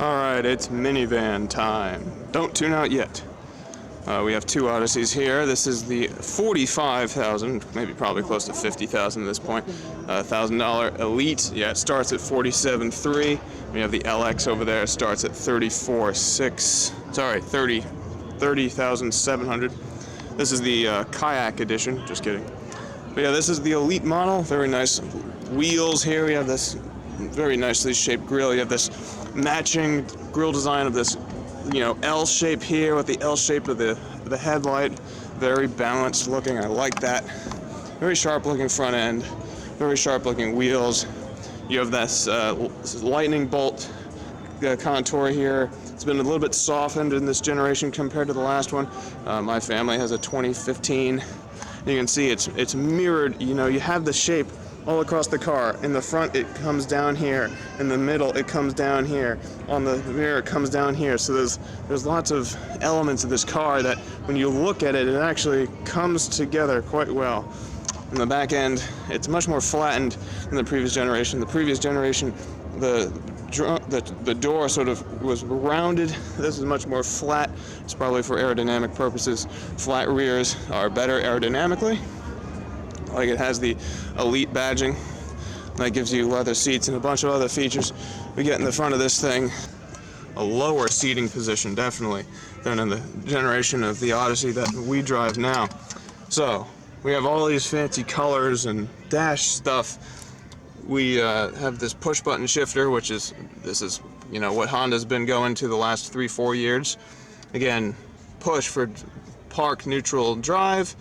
Alright, it's minivan time. Don't tune out yet. We have two Odysseys here. This is the $45,000, maybe probably close to $50,000 at this point. $1,000 Elite. Yeah, it starts at $47,300. We have the LX over there. It starts at $34,600. Sorry, $30,700. This is the Kayak edition. Just kidding. But yeah, this is the Elite model. Very nice wheels here. We have this very nicely shaped grille. You have this matching grille design of this, L shape here with the L shape of the headlight. Very balanced looking. I like that. Very sharp looking front end. Very sharp looking wheels. You have this lightning bolt contour here. It's been a little bit softened in this generation compared to the last one. My family has a 2015. You can see it's mirrored. You have the shape all across the car. In the front, it comes down here. In the middle, it comes down here. On the mirror, it comes down here. So there's lots of elements of this car that, when you look at it, it actually comes together quite well. In the back end, it's much more flattened than the previous generation. The previous generation, the door sort of was rounded. This is much more flat. It's probably for aerodynamic purposes. Flat rears are better aerodynamically. Like, it has the Elite badging that gives you leather seats and a bunch of other features. We get in the front of this thing a lower seating position, definitely, than in the generation of the Odyssey that we drive now. So we have all these fancy colors and dash stuff. We have this push button shifter, this is what Honda's been going to the last 3-4 years. Again, push for park, neutral, drive,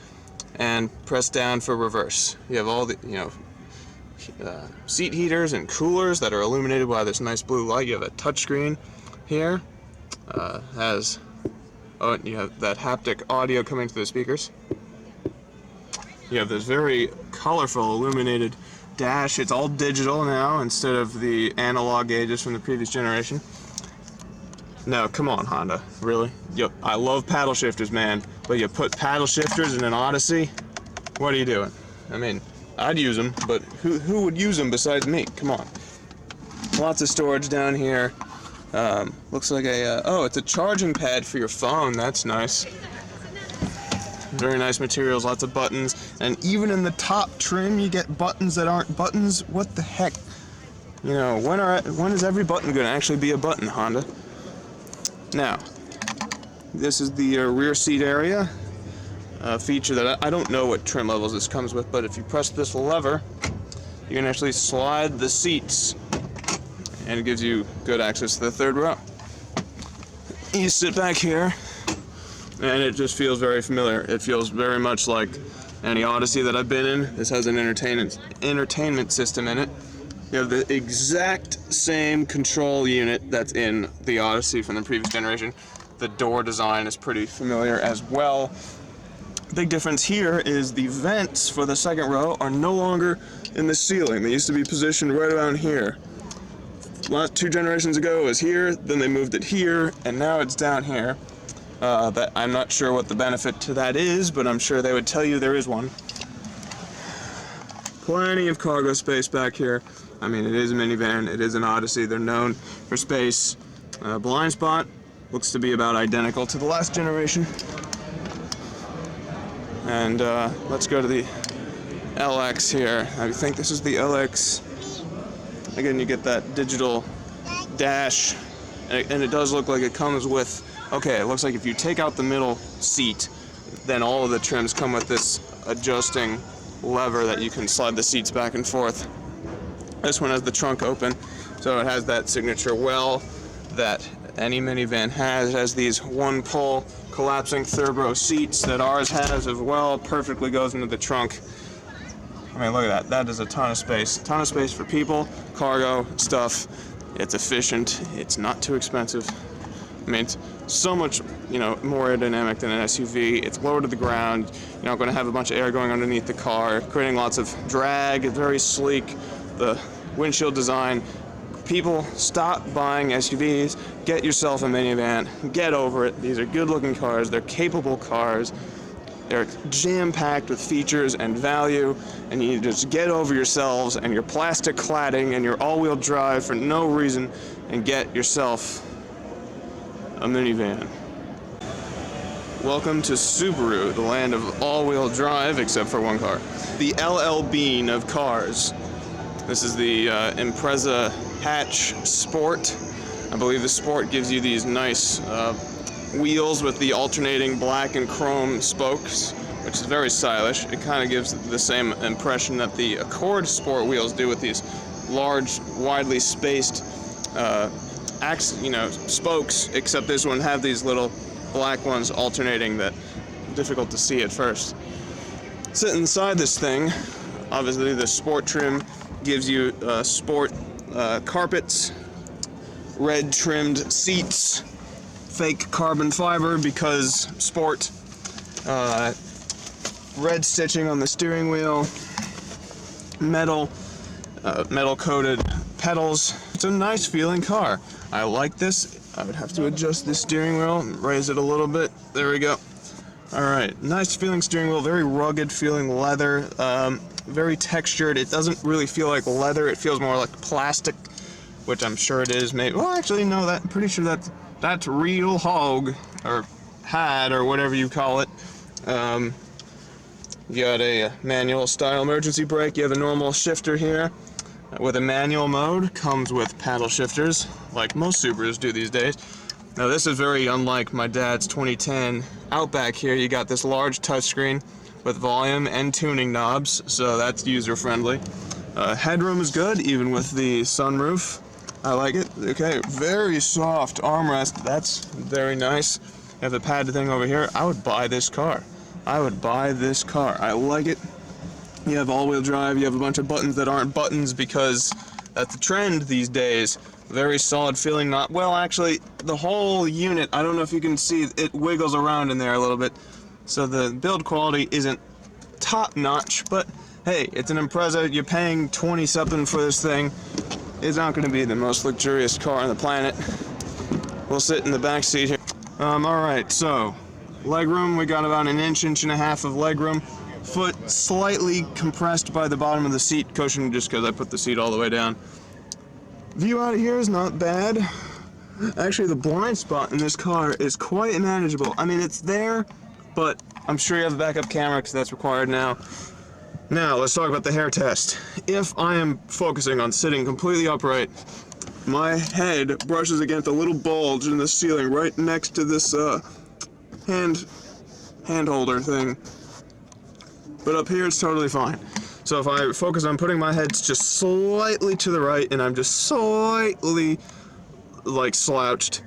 and press down for reverse. You have all the seat heaters and coolers that are illuminated by this nice blue light. You have a touchscreen here. You have that haptic audio coming to the speakers. You have this very colorful illuminated dash. It's all digital now instead of the analog gauges from the previous generation. No, come on, Honda, really? I love paddle shifters, man, but you put paddle shifters in an Odyssey? What are you doing? I mean, I'd use them, but who would use them besides me? Come on. Lots of storage down here. Looks like it's a charging pad for your phone. That's nice. Very nice materials, lots of buttons, and even in the top trim you get buttons that aren't buttons. What the heck? When is every button going to actually be a button, Honda? Now, this is the rear seat area, feature that I don't know what trim levels this comes with, but if you press this lever, you can actually slide the seats, and it gives you good access to the third row. You sit back here, and it just feels very familiar. It feels very much like any Odyssey that I've been in. This has an entertainment system in it. You have the exact same control unit that's in the Odyssey from the previous generation. The door design is pretty familiar as well. Big difference here is the vents for the second row are no longer in the ceiling. They used to be positioned right around here. Last 2 generations ago it was here, then they moved it here, and now it's down here. That I'm not sure what the benefit to that is, but I'm sure they would tell you there is one. Plenty of cargo space back here. I mean, it is a minivan, it is an Odyssey, they're known for space. Blind spot looks to be about identical to the last generation. And let's go to the LX here. I think this is the LX. Again, you get that digital dash, and it does look like it comes with, it looks like if you take out the middle seat, then all of the trims come with this adjusting lever that you can slide the seats back and forth. This one has the trunk open, so it has that signature well that any minivan has. It has these one-pull collapsing third row seats that ours has as well. Perfectly goes into the trunk. I mean, look at that. That is a ton of space. A ton of space for people, cargo, stuff. It's efficient. It's not too expensive. I mean, it's so much, more aerodynamic than an SUV. It's lower to the ground. You're not going to have a bunch of air going underneath the car, creating lots of drag. It's very sleek. The windshield design. People, stop buying SUVs. Get yourself a minivan. Get over it. These are good-looking cars. They're capable cars. They're jam-packed with features and value, and you just get over yourselves and your plastic cladding and your all-wheel drive for no reason and get yourself a minivan. Welcome to Subaru, the land of all-wheel drive, except for one car. The LL Bean of cars. This is the Impreza Hatch Sport. I believe the Sport gives you these nice wheels with the alternating black and chrome spokes, which is very stylish. It kind of gives the same impression that the Accord Sport wheels do with these large, widely spaced spokes, except this one have these little black ones alternating that difficult to see at first. Sit inside this thing. Obviously the Sport trim gives you sport carpets, red trimmed seats, fake carbon fiber because Sport, red stitching on the steering wheel, metal coated pedals. It's a nice feeling car. I like this. I would have to adjust the steering wheel and raise it a little bit. There we go. Alright, nice feeling steering wheel, very rugged feeling leather, very textured. It doesn't really feel like leather, it feels more like plastic, which I'm sure it is. Maybe, well, actually, no, I'm pretty sure that's real hog, or had, or whatever you call it. You got a manual style emergency brake, you have a normal shifter here. With a manual mode, comes with paddle shifters, like most Subarus do these days. Now this is very unlike my dad's 2010 Outback here. You got this large touchscreen with volume and tuning knobs, so that's user-friendly. Headroom is good, even with the sunroof. I like it. Okay, very soft armrest, that's very nice. You have the padded thing over here. I would buy this car. I would buy this car. I like it. You have all-wheel drive, you have a bunch of buttons that aren't buttons because that's the trend these days. Very solid feeling, not, well, actually, the whole unit, I don't know if you can see, it wiggles around in there a little bit. So the build quality isn't top-notch, but hey, it's an Impreza, you're paying 20-something for this thing. It's not going to be the most luxurious car on the planet. We'll sit in the back seat here. Alright, so, legroom, we got about an inch and a half of legroom. Foot slightly compressed by the bottom of the seat cushion just because I put the seat all the way down. View out of here is not bad. Actually, the blind spot in this car is quite manageable. I mean, it's there, but I'm sure you have a backup camera because that's required now. Now, let's talk about the hair test. If I am focusing on sitting completely upright, my head brushes against a little bulge in the ceiling right next to this hand holder thing. But up here it's totally fine. So if I focus on putting my head just slightly to the right and I'm just slightly like slouched,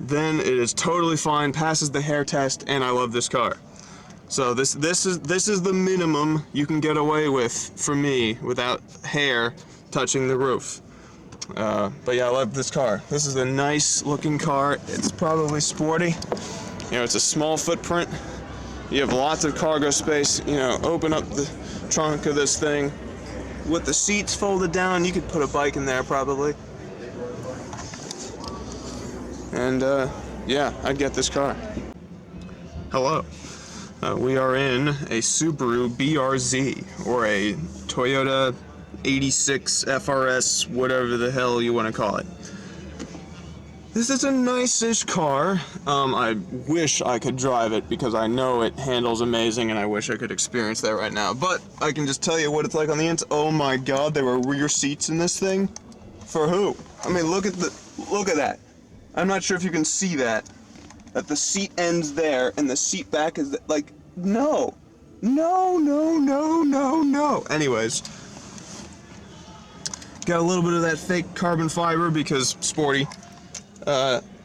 then it is totally fine, passes the hair test, and I love this car. So this is the minimum you can get away with for me without hair touching the roof. But yeah, I love this car. This is a nice looking car. It's probably sporty. You know, it's a small footprint. You have lots of cargo space, you know, open up the trunk of this thing. With the seats folded down, you could put a bike in there probably. And yeah, I'd get this car. Hello. We are in a Subaru BRZ, or a Toyota 86 FRS, whatever the hell you want to call it. This is a nice-ish car. I wish I could drive it because I know it handles amazing and I wish I could experience that right now. But I can just tell you what it's like on the inside. Oh my god, there were rear seats in this thing? For who? I mean, look at that. I'm not sure if you can see that. That the seat ends there and the seat back is like, no. No, no, no, no, no. Anyways. Got a little bit of that fake carbon fiber because sporty.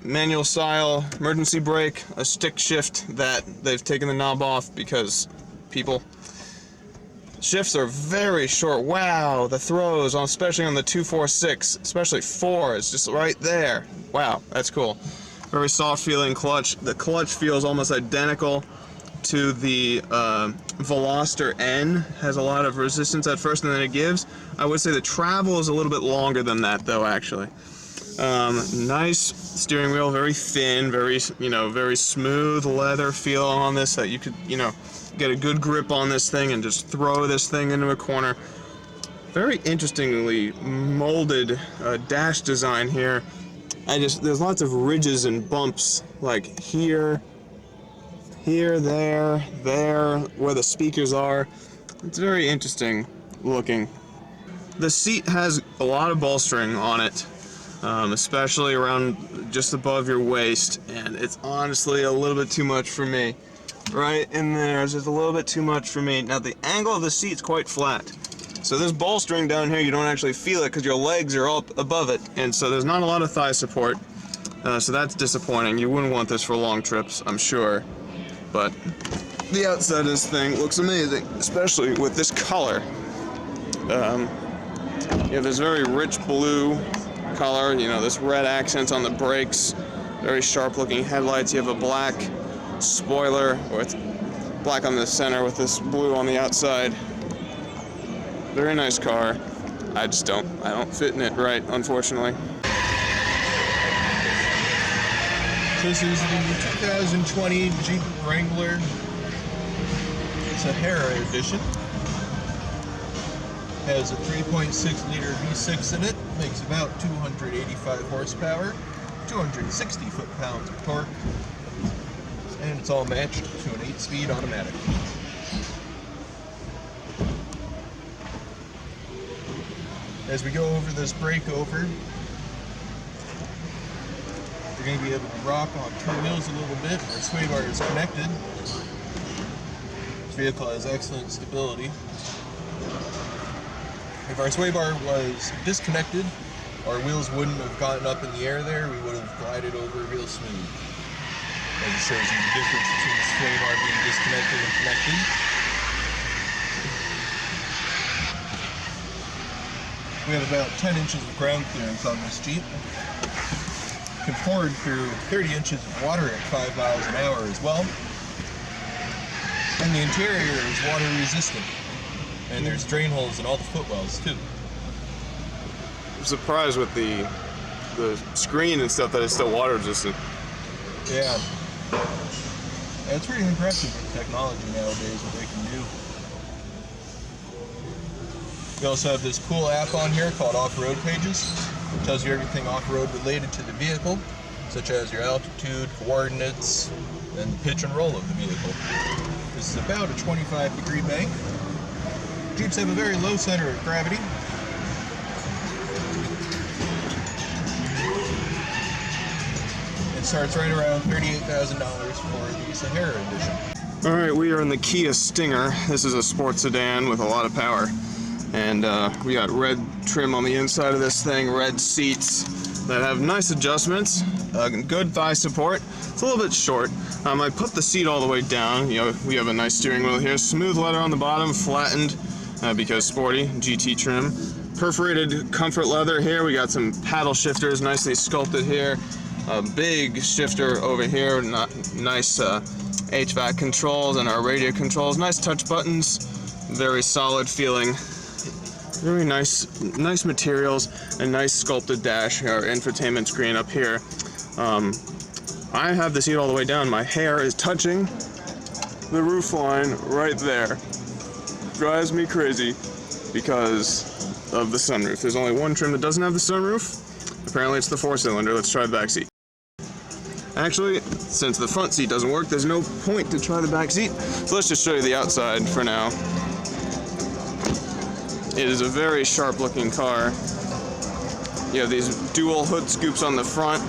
Manual style emergency brake, a stick shift that they've taken the knob off because people. Shifts are very short. Wow, the throws, especially on the 246, especially 4, is just right there. Wow, that's cool. Very soft feeling clutch. The clutch feels almost identical to the Veloster N. Has a lot of resistance at first and then it gives. I would say the travel is a little bit longer than that though, actually. Nice steering wheel, very thin, very smooth leather feel on this that you could, get a good grip on this thing and just throw this thing into a corner. Very interestingly molded dash design here. there's lots of ridges and bumps, like here, there, where the speakers are. It's very interesting looking. The seat has a lot of bolstering on it, especially around just above your waist, and it's honestly a little bit too much for me. Right in there is just a little bit too much for me. Now the angle of the seat's quite flat, so this bolstering down here, you don't actually feel it because your legs are up above it, and so there's not a lot of thigh support, so that's disappointing. You wouldn't want this for long trips, I'm sure, but the outside of this thing looks amazing, especially with this color. You have this very rich blue color, you know, this red accents on the brakes, very sharp looking headlights. You have a black spoiler with black on the center with this blue on the outside. Very nice car. I don't fit in it right, unfortunately. This is the 2020 Jeep Wrangler Sahara edition. Has a 3.6 liter V6 in it, makes about 285 horsepower, 260 foot-pounds of torque, and it's all matched to an 8-speed automatic. As we go over this breakover, you're going to be able to rock on two wheels a little bit. Our sway bar is connected. This vehicle has excellent stability. If our sway bar was disconnected, our wheels wouldn't have gotten up in the air there, we would have glided over real smooth. That just shows you the difference between the sway bar being disconnected and connected. We have about 10 inches of ground clearance on this Jeep. Can ford through 30 inches of water at 5 miles an hour as well. And the interior is water resistant. And there's drain holes in all the footwells too. I'm surprised with the screen and stuff that it's still water resistant. Yeah. It's pretty impressive with technology nowadays, what they can do. We also have this cool app on here called Off-Road Pages. It tells you everything off-road related to the vehicle, such as your altitude, coordinates, and the pitch and roll of the vehicle. This is about a 25-degree bank. Jeeps have a very low center of gravity. It starts right around $38,000 for the Sahara edition. Alright, we are in the Kia Stinger. This is a sports sedan with a lot of power. And we got red trim on the inside of this thing, red seats that have nice adjustments, good thigh support. It's a little bit short. I put the seat all the way down. You know, we have a nice steering wheel here, smooth leather on the bottom, flattened because sporty, GT trim. Perforated comfort leather here. We got some paddle shifters, nicely sculpted here. A big shifter over here, nice HVAC controls and our radio controls. Nice touch buttons, very solid feeling. Very nice materials, and nice sculpted dash. Our infotainment screen up here. I have the seat all the way down. My hair is touching the roof line right there. Drives me crazy because of the sunroof. There's only one trim that doesn't have the sunroof. Apparently it's the 4-cylinder. Let's try the back seat. Actually, since the front seat doesn't work, there's no point to try the back seat. So let's just show you the outside for now. It is a very sharp looking car. You have these dual hood scoops on the front.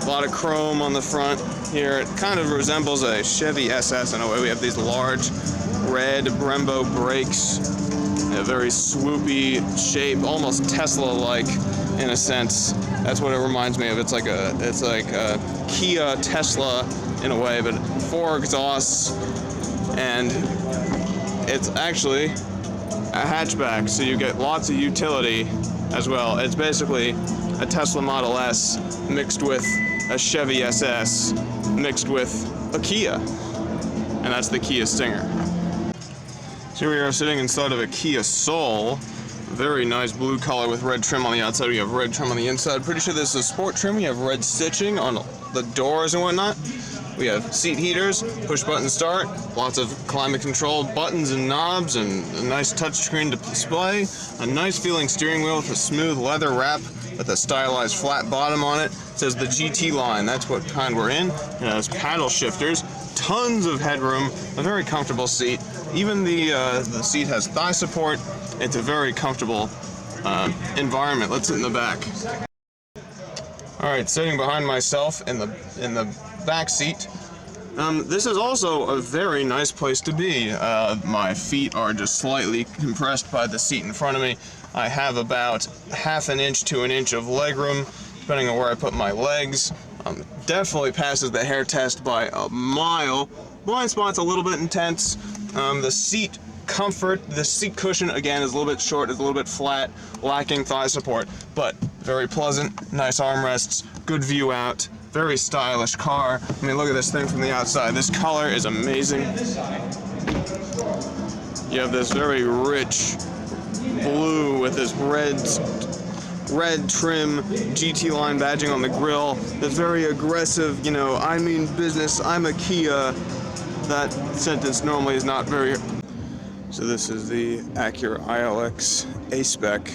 A lot of chrome on the front here. It kind of resembles a Chevy SS in a way. We have these large red Brembo brakes. A very swoopy shape, almost Tesla-like in a sense. That's what it reminds me of. It's like a Kia Tesla in a way, but 4 exhausts, and it's actually a hatchback, so you get lots of utility as well. It's basically a Tesla Model S mixed with a Chevy SS mixed with a Kia, and that's the Kia Stinger. So here we are sitting inside of a Kia Soul. Very nice blue color with red trim on the outside. We have red trim on the inside. Pretty sure this is a sport trim. We have red stitching on the doors and whatnot. We have seat heaters, push button start, lots of climate control buttons and knobs, and a nice touchscreen display, a nice feeling steering wheel with a smooth leather wrap with a stylized flat bottom on it. It says the GT line, that's what kind we're in. It has paddle shifters, tons of headroom, a very comfortable seat. Even the seat has thigh support. It's a very comfortable environment. Let's sit in the back. All right, sitting behind myself in the back seat. This is also a very nice place to be. My feet are just slightly compressed by the seat in front of me. I have about ½ an inch to an inch of legroom, depending on where I put my legs. Definitely passes the hair test by a mile. Blind spot's a little bit intense. The seat comfort, the seat cushion again is a little bit short, is a little bit flat, lacking thigh support, but very pleasant, nice armrests, good view out, very stylish car. I mean, look at this thing from the outside. This color is amazing. You have this very rich blue with this red trim GT line badging on the grille. This very aggressive, you know, I mean business, I'm a Kia. That sentence normally is not very... So this is the Acura ILX A-Spec,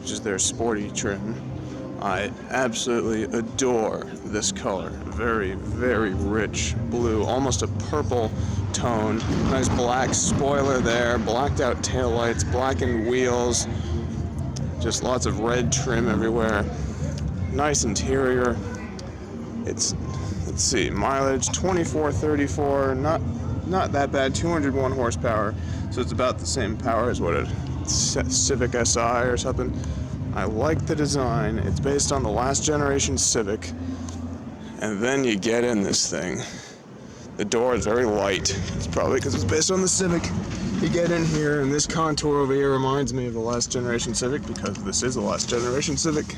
which is their sporty trim. I absolutely adore this color. Very, very rich blue, almost a purple tone. Nice black spoiler there, blacked out taillights, blackened wheels, just lots of red trim everywhere. Nice interior. It's, let's see, mileage 2434, not that bad, 201 horsepower. So it's about the same power as what a Civic Si or something. I like the design. It's based on the last generation Civic. And then you get in this thing. The door is very light. It's probably because it's based on the Civic. You get in here, and this contour over here reminds me of the last generation Civic, because this is the last generation Civic.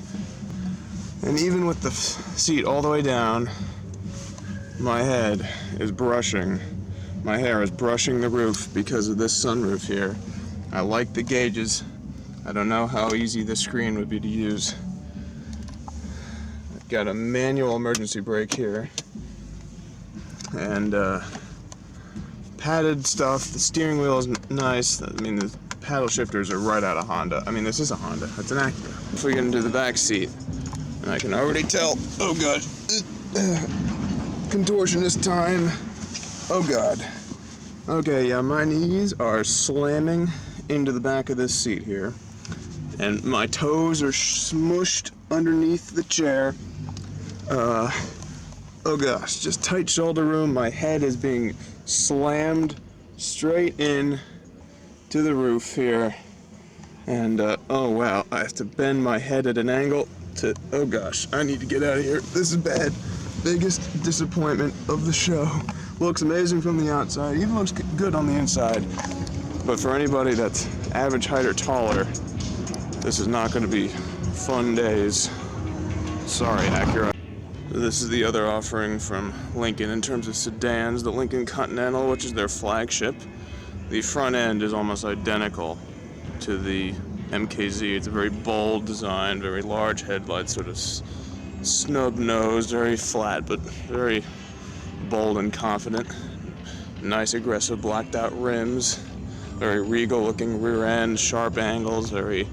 And even with the seat all the way down, my head is brushing. My hair is brushing the roof because of this sunroof here. I like the gauges. I don't know how easy the screen would be to use. I've got a manual emergency brake here. And padded stuff. The steering wheel is nice. I mean, the paddle shifters are right out of Honda. I mean, this is a Honda. It's an Acura. If we get into the back seat, and I can already tell, oh god, contortionist time. Oh god. Okay, yeah, my knees are slamming into the back of this seat here. And my toes are smushed underneath the chair. Oh gosh, just tight shoulder room. My head is being slammed straight in to the roof here. And oh wow, I have to bend my head at an angle to, oh gosh, I need to get out of here. This is bad. Biggest disappointment of the show. Looks amazing from the outside, even looks good on the inside. But for anybody that's average height or taller, this is not going to be fun days. Sorry, Acura. This is the other offering from Lincoln in terms of sedans, the Lincoln Continental, which is their flagship. The front end is almost identical to the MKZ. It's a very bold design, very large headlights, sort of snub-nosed, very flat, but very bold and confident. Nice aggressive blacked out rims, very regal looking rear end, sharp angles, very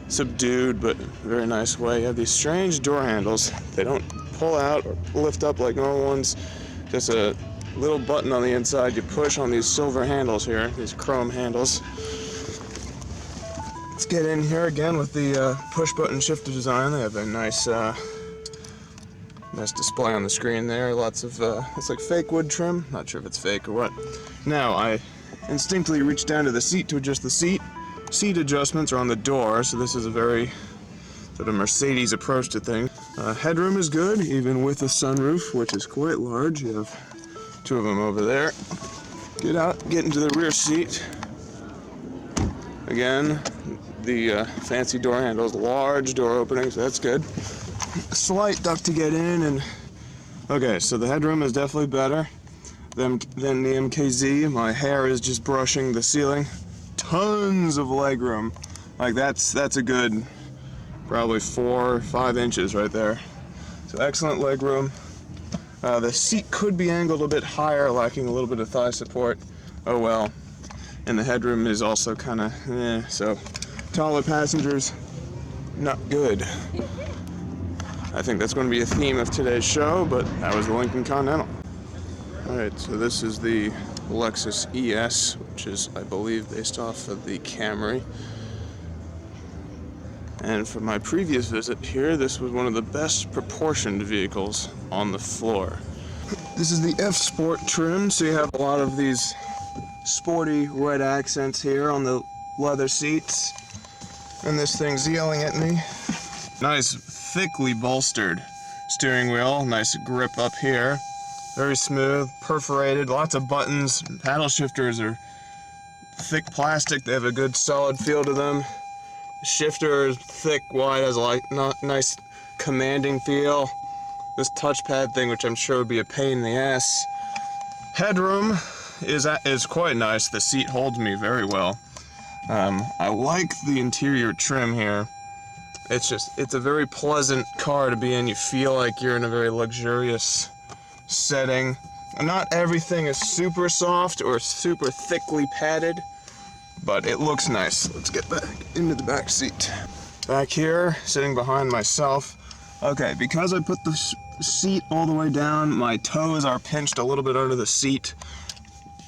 subdued but very nice way. You have these strange door handles. They don't pull out or lift up like normal ones. Just a little button on the inside you push on these silver handles here, these chrome handles. Let's get in here again with the push button shifter design. They have a nice nice display on the screen there. Lots of it's like fake wood trim. Not sure if it's fake or what. Now I instinctively reach down to the seat to adjust the seat. Seat adjustments are on the door, so this is a very sort of Mercedes approach to things. Headroom is good, even with a sunroof, which is quite large. You have two of them over there. Get out, get into the rear seat. Again, the fancy door handles, large door openings, that's good. Slight duct to get in, and okay, so the headroom is definitely better than the MKZ. My hair is just brushing the ceiling. Tons of legroom. Like that's a good probably 4 or 5 inches right there. So excellent legroom. The seat could be angled a bit higher, lacking a little bit of thigh support. Oh well. And the headroom is also kind of so taller passengers, not good. I think that's going to be a theme of today's show, but that was the Lincoln Continental. Alright, so this is the Lexus ES, which is, I believe, based off of the Camry. And for my previous visit here, this was one of the best proportioned vehicles on the floor. This is the F Sport trim, so you have a lot of these sporty red accents here on the leather seats. And this thing's yelling at me. Nice, thickly bolstered steering wheel, nice grip up here. Very smooth, perforated, lots of buttons. Paddle shifters are thick plastic, they have a good solid feel to them. Shifter is thick, wide, has a nice commanding feel. This touchpad thing, which I'm sure would be a pain in the ass. Headroom is quite nice. The seat holds me very well. I like the interior trim here. It's a very pleasant car to be in. You feel like you're in a very luxurious setting. Not everything is super soft or super thickly padded, but it looks nice. Let's get back into the back seat. Back here, sitting behind myself. Okay, because I put the seat all the way down, my toes are pinched a little bit under the seat.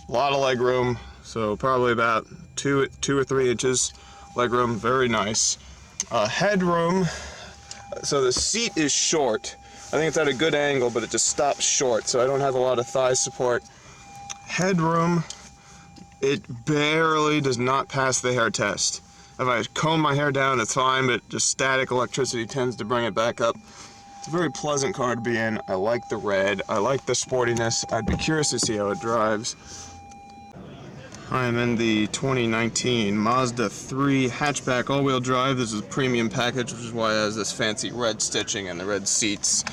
A lot of leg room, so probably about 2 or 3 inches leg room, very nice. Headroom, so the seat is short. I think it's at a good angle, but it just stops short, so I don't have a lot of thigh support. Headroom, it barely does not pass the hair test. If I comb my hair down, it's fine, but just static electricity tends to bring it back up. It's a very pleasant car to be in. I like the red. I like the sportiness. I'd be curious to see how it drives. I'm in the 2019 Mazda 3 hatchback all-wheel drive. This is a premium package, which is why it has this fancy red stitching and the red seats.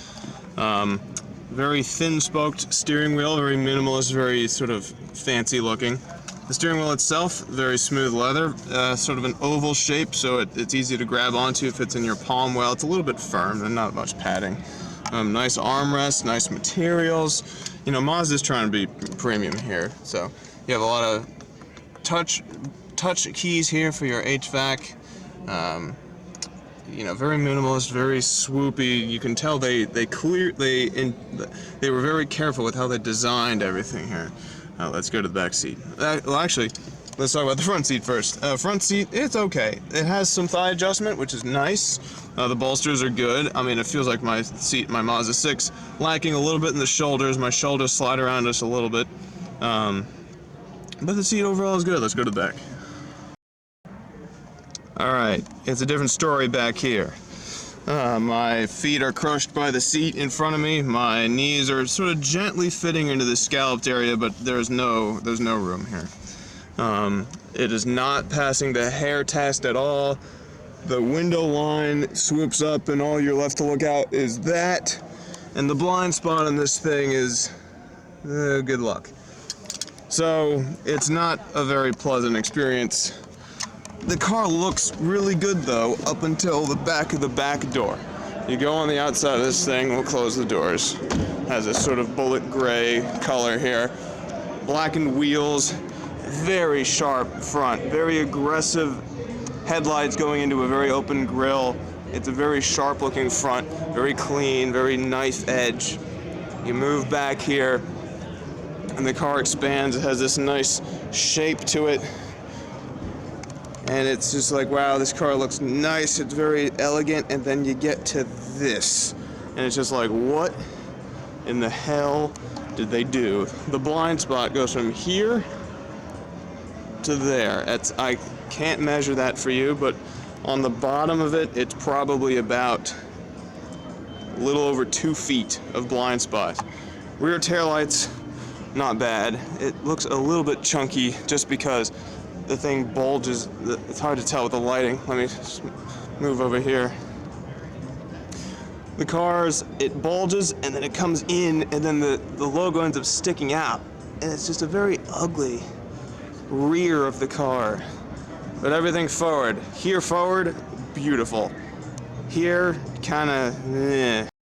Very thin-spoked steering wheel, very minimalist, very sort of fancy looking. The steering wheel itself, very smooth leather, sort of an oval shape, so it's easy to grab onto if it's in your palm well. It's a little bit firm and not much padding. Nice armrest, nice materials. You know, Mazda's trying to be premium here, so you have a lot of touch keys here for your HVAC. You know, very minimalist, very swoopy. You can tell they were very careful with how they designed everything here. Let's go to the back seat. Well, actually, let's talk about the front seat first. Front seat, it's okay. It has some thigh adjustment, which is nice. The bolsters are good. I mean, it feels like my seat, my Mazda 6, lacking a little bit in the shoulders. My shoulders slide around just a little bit. But the seat overall is good. Let's go to the back. Alright, it's a different story back here. My feet are crushed by the seat in front of me. My knees are sort of gently fitting into the scalloped area, but there's no room here. It is not passing the hair test at all. The window line swoops up and all you're left to look out is that. And the blind spot on this thing is good luck. So it's not a very pleasant experience. The car looks really good though, up until the back of the back door. You go on the outside of this thing, we'll close the doors. Has this sort of bullet gray color here. Blackened wheels, very sharp front, very aggressive headlights going into a very open grille. It's a very sharp looking front, very clean, very knife edge. You move back here and the car expands. It has this nice shape to it. And it's just like, wow, this car looks nice, it's very elegant, and then you get to this. And it's just like, what in the hell did they do? The blind spot goes from here to there. I can't measure that for you, but on the bottom of it, it's probably about a little over 2 feet of blind spot. Rear taillights, not bad. It looks a little bit chunky just because the thing bulges. It's hard to tell with the lighting. Let me just move over here. The cars, it bulges and then it comes in and then the logo ends up sticking out. And it's just a very ugly rear of the car. But everything forward. Here forward, beautiful. Here, kinda,